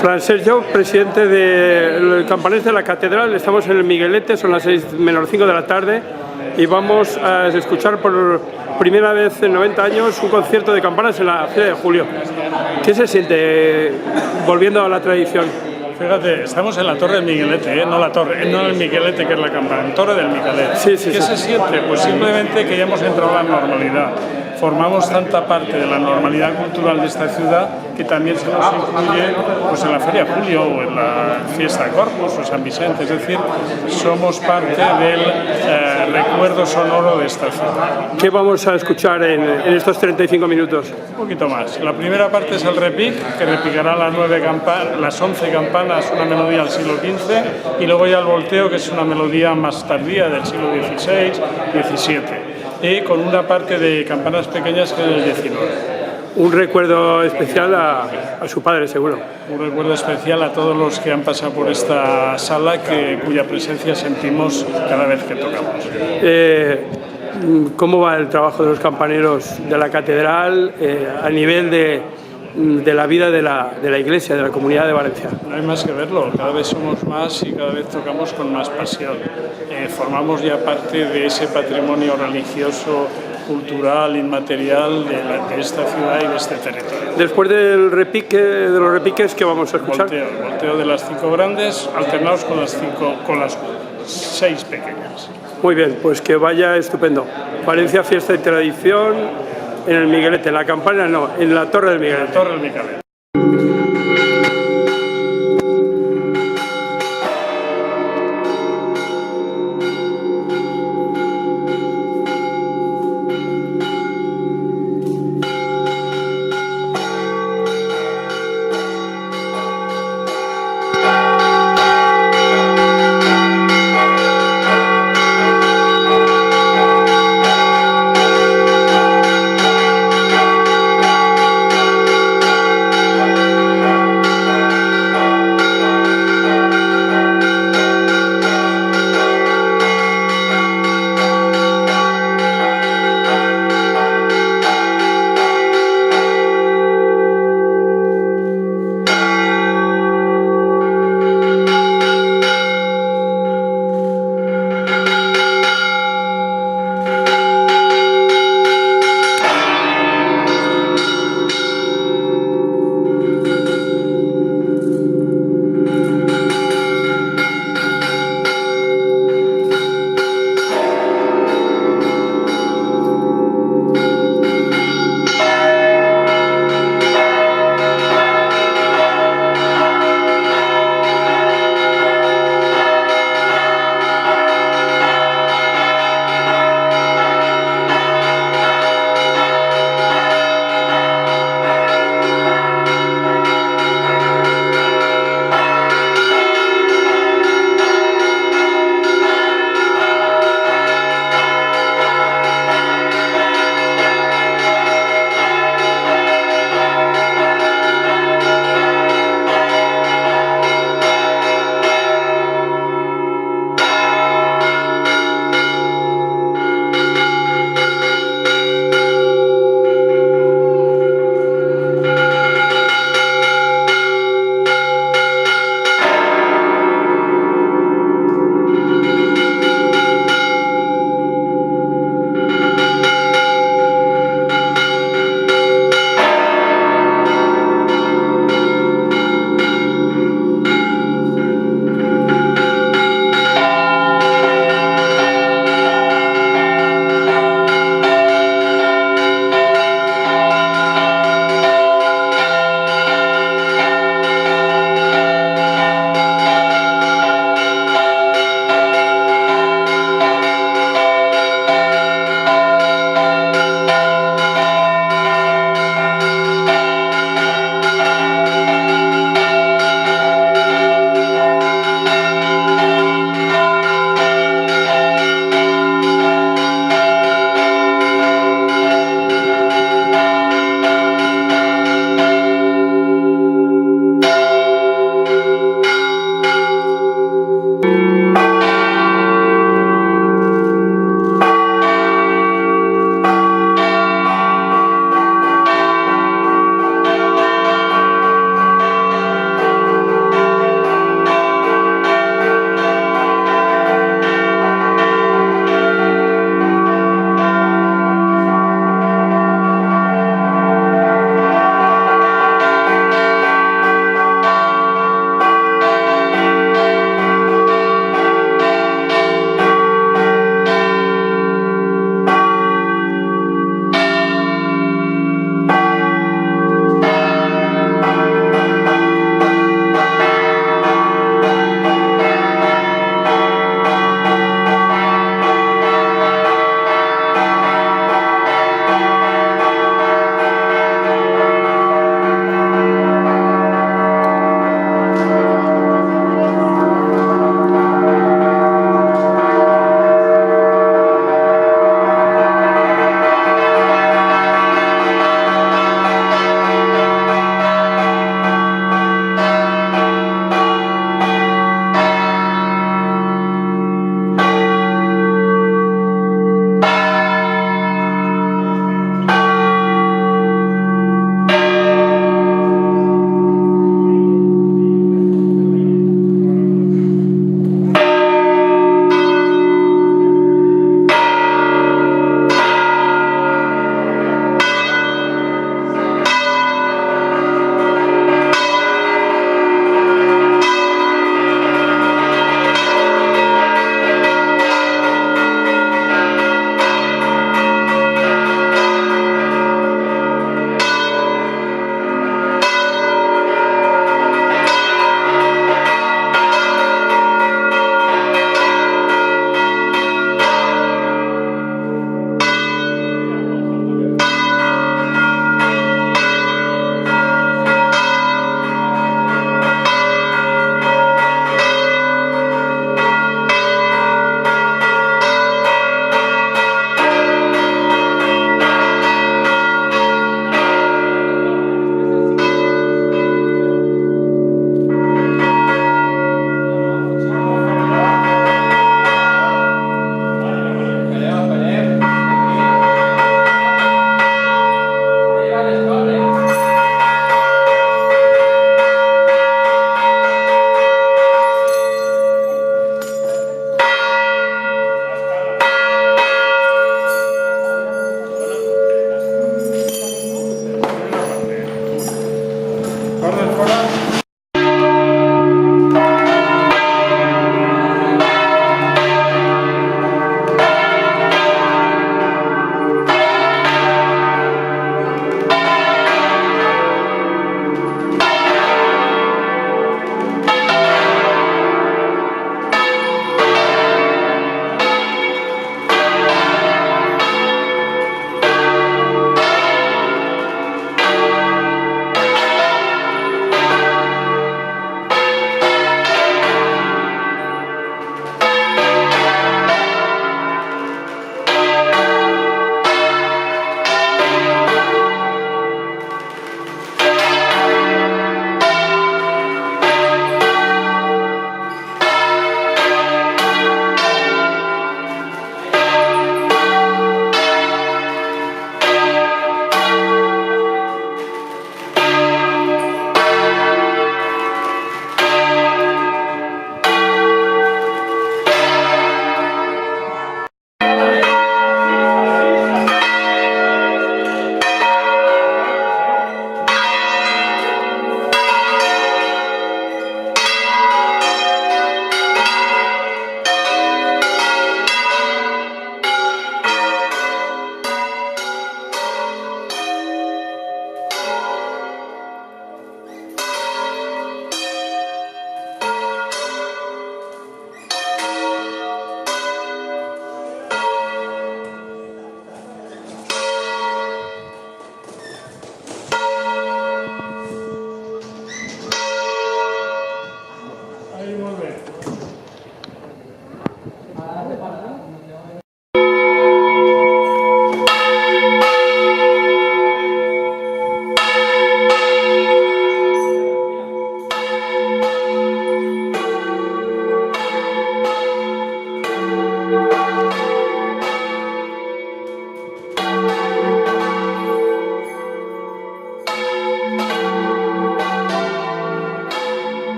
Francesc Job, presidente del Campaners de la Catedral. Estamos en el Miguelete, son las 6 menos 5 de la tarde y vamos a escuchar por primera vez en 90 años un concierto de campanas en la Feria de Julio. ¿Qué se siente volviendo a la tradición? Fíjate, estamos en la Torre del Miguelete, no el Miguelete que es la campana, en Torre del Miguelete. Sí. ¿Qué se siente? Pues simplemente que ya hemos entrado a la normalidad. Formamos tanta parte de la normalidad cultural de esta ciudad que también se nos incluye pues, en la Feria de Julio o en la Fiesta de Corpus o San Vicente. Es decir, somos parte del recuerdo sonoro de esta ciudad. ¿Qué vamos a escuchar en estos 35 minutos? Un poquito más. La primera parte es el repic, que repicará las 11 campanas, una melodía del siglo XV, y luego ya el volteo, que es una melodía más tardía del siglo XVI, XVII. Y con una parte de campanas pequeñas que es del XIX. Un recuerdo especial a su padre, seguro. Un recuerdo especial a todos los que han pasado por esta sala, cuya presencia sentimos cada vez que tocamos. ¿Cómo va el trabajo de los campaneros de la Catedral a nivel de la vida de la Iglesia, de la Comunidad de Valencia? No hay más que verlo, cada vez somos más y cada vez tocamos con más pasión. Formamos ya parte de ese patrimonio religioso, cultural, inmaterial de esta ciudad y de este territorio. Después de los repiques, ¿qué vamos a escuchar? El volteo de las 5 grandes, alternados con las 6 pequeñas. Muy bien, pues que vaya estupendo. Valencia, fiesta y tradición en el Miguelete, en la campana no, en la Torre del Miguelete. La Torre del Miguelete.